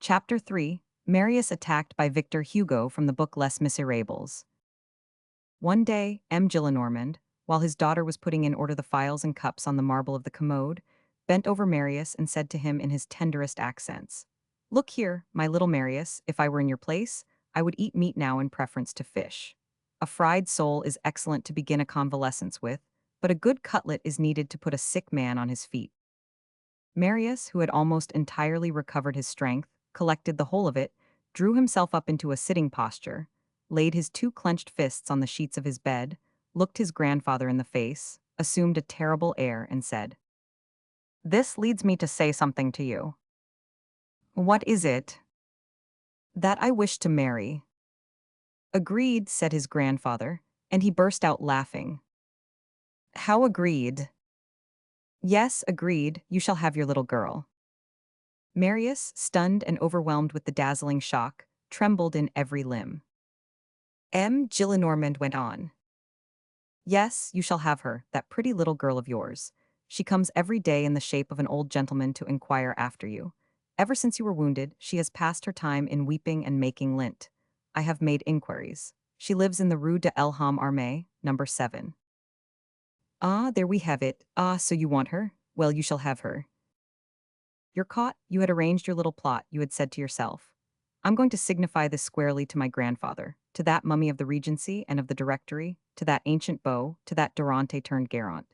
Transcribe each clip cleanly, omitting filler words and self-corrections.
Chapter 3, Marius attacked by Victor Hugo from the book Les Miserables. One day, M. Gillenormand, while his daughter was putting in order the files and cups on the marble of the commode, bent over Marius and said to him in his tenderest accents, "Look here, my little Marius, if I were in your place, I would eat meat now in preference to fish. A fried sole is excellent to begin a convalescence with, but a good cutlet is needed to put a sick man on his feet." Marius, who had almost entirely recovered his strength, collected the whole of it, drew himself up into a sitting posture, laid his two clenched fists on the sheets of his bed, looked his grandfather in the face, assumed a terrible air, and said, "This leads me to say something to you." "What is it?" "That I wish to marry." "Agreed," said his grandfather, and he burst out laughing. "How agreed?" "Yes, agreed, you shall have your little girl." Marius, stunned and overwhelmed with the dazzling shock, trembled in every limb. M. Gillenormand went on. "Yes, you shall have her, that pretty little girl of yours. She comes every day in the shape of an old gentleman to inquire after you. Ever since you were wounded, she has passed her time in weeping and making lint. I have made inquiries. She lives in the Rue de l'Homme Armé, number 7. Ah, there we have it. Ah, so you want her? Well, you shall have her. You're caught, you had arranged your little plot, you had said to yourself. I'm going to signify this squarely to my grandfather, to that mummy of the Regency and of the Directory, to that ancient beau, to that Durante turned Garant.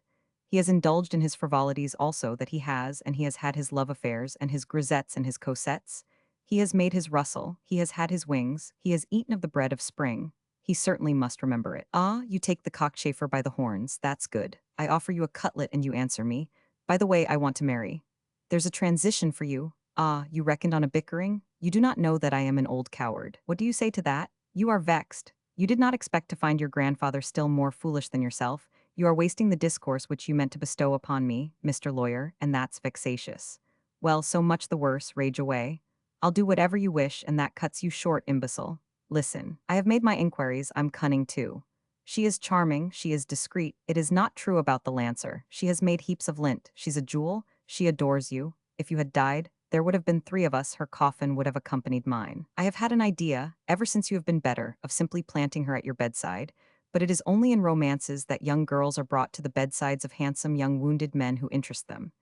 He has indulged in his frivolities also that he has, and he has had his love affairs and his grisettes and his cosettes. He has made his rustle, he has had his wings, he has eaten of the bread of spring. He certainly must remember it. Ah, you take the cockchafer by the horns, that's good. I offer you a cutlet and you answer me. By the way, I want to marry. There's a transition for you. Ah, you reckoned on a bickering? You do not know that I am an old coward. What do you say to that? You are vexed. You did not expect to find your grandfather still more foolish than yourself. You are wasting the discourse which you meant to bestow upon me, Mr. Lawyer, and that's vexatious. Well, so much the worse, rage away. I'll do whatever you wish, and that cuts you short, imbecile. Listen, I have made my inquiries, I'm cunning too. She is charming, she is discreet, it is not true about the lancer. She has made heaps of lint, she's a jewel, she adores you. If you had died, there would have been 3 of us, her coffin would have accompanied mine. I have had an idea, ever since you have been better, of simply planting her at your bedside, but it is only in romances that young girls are brought to the bedsides of handsome young wounded men who interest them.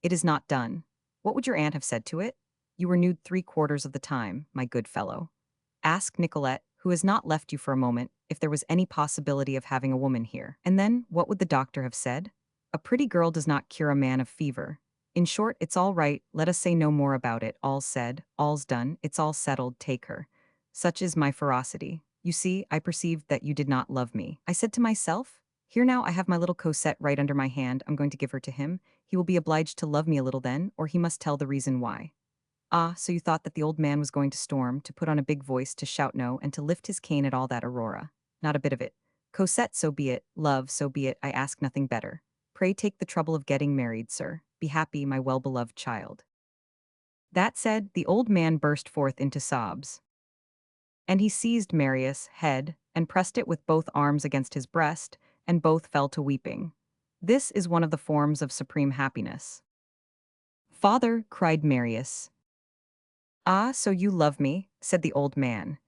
It is not done. What would your aunt have said to it? You were nude 3/4 of the time, my good fellow. Ask Nicolette, who has not left you for a moment, if there was any possibility of having a woman here. And then, what would the doctor have said? A pretty girl does not cure a man of fever. In short, it's all right, let us say no more about it, all's said, all's done, it's all settled, take her. Such is my ferocity. You see, I perceived that you did not love me. I said to myself, here now I have my little Cosette right under my hand, I'm going to give her to him. He will be obliged to love me a little then, or he must tell the reason why. Ah, so you thought that the old man was going to storm, to put on a big voice, to shout no, and to lift his cane at all that Aurora. Not a bit of it. Cosette, so be it. Love, so be it. I ask nothing better. Pray take the trouble of getting married, sir. Be happy, my well-beloved child. That said, the old man burst forth into sobs. And he seized Marius' head, and pressed it with both arms against his breast, and both fell to weeping. This is one of the forms of supreme happiness. Father, cried Marius. Ah, so you love me, said the old man.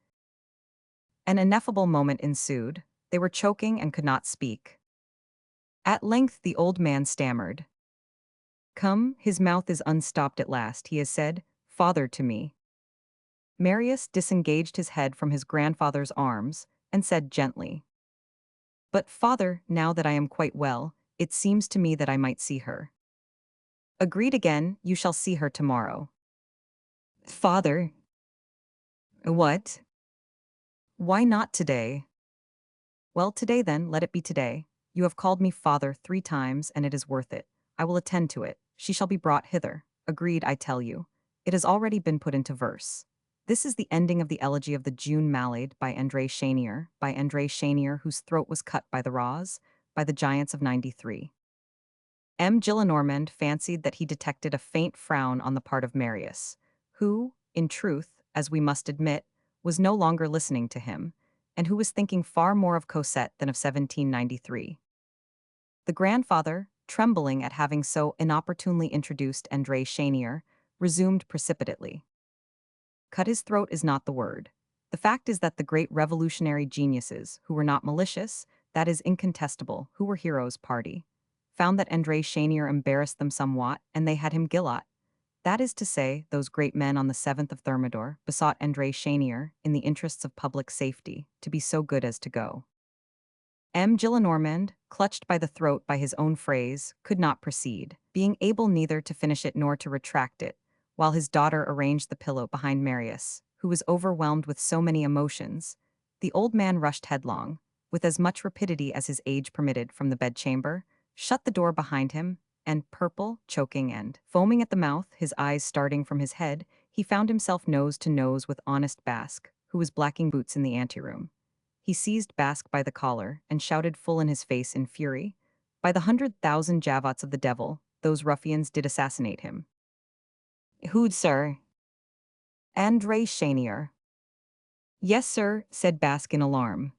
An ineffable moment ensued. They were choking and could not speak. At length the old man stammered. Come, his mouth is unstopped at last, he has said, Father to me. Marius disengaged his head from his grandfather's arms, and said gently, But, father, now that I am quite well, it seems to me that I might see her. Agreed again, you shall see her tomorrow. Father. What? Why not today? Well, today then, let it be today. You have called me father 3 times, and it is worth it. I will attend to it. She shall be brought hither. Agreed, I tell you. It has already been put into verse. This is the ending of the elegy of the June Mallade by André Chenier, whose throat was cut by the Roz, by the giants of 93. M. Gillenormand fancied that he detected a faint frown on the part of Marius, who, in truth, as we must admit, was no longer listening to him, and who was thinking far more of Cosette than of 1793. The grandfather, trembling at having so inopportunely introduced André Chenier, resumed precipitately. Cut his throat is not the word. The fact is that the great revolutionary geniuses, who were not malicious, that is incontestable, who were heroes party, found that André Chenier embarrassed them somewhat, and they had him guillot. That is to say, those great men on the 7th of Thermidor besought André Chenier, in the interests of public safety, to be so good as to go. M. Gillenormand, clutched by the throat by his own phrase, could not proceed, being able neither to finish it nor to retract it, while his daughter arranged the pillow behind Marius, who was overwhelmed with so many emotions. The old man rushed headlong, with as much rapidity as his age permitted, from the bedchamber, shut the door behind him, and purple, choking, and foaming at the mouth, his eyes starting from his head, he found himself nose to nose with honest Basque, who was blacking boots in the anteroom. He seized Basque by the collar and shouted full in his face in fury, "By the 100,000 javots of the devil, those ruffians did assassinate him." "Who'd, sir?" "André Chenier." "Yes, sir," said Basque in alarm.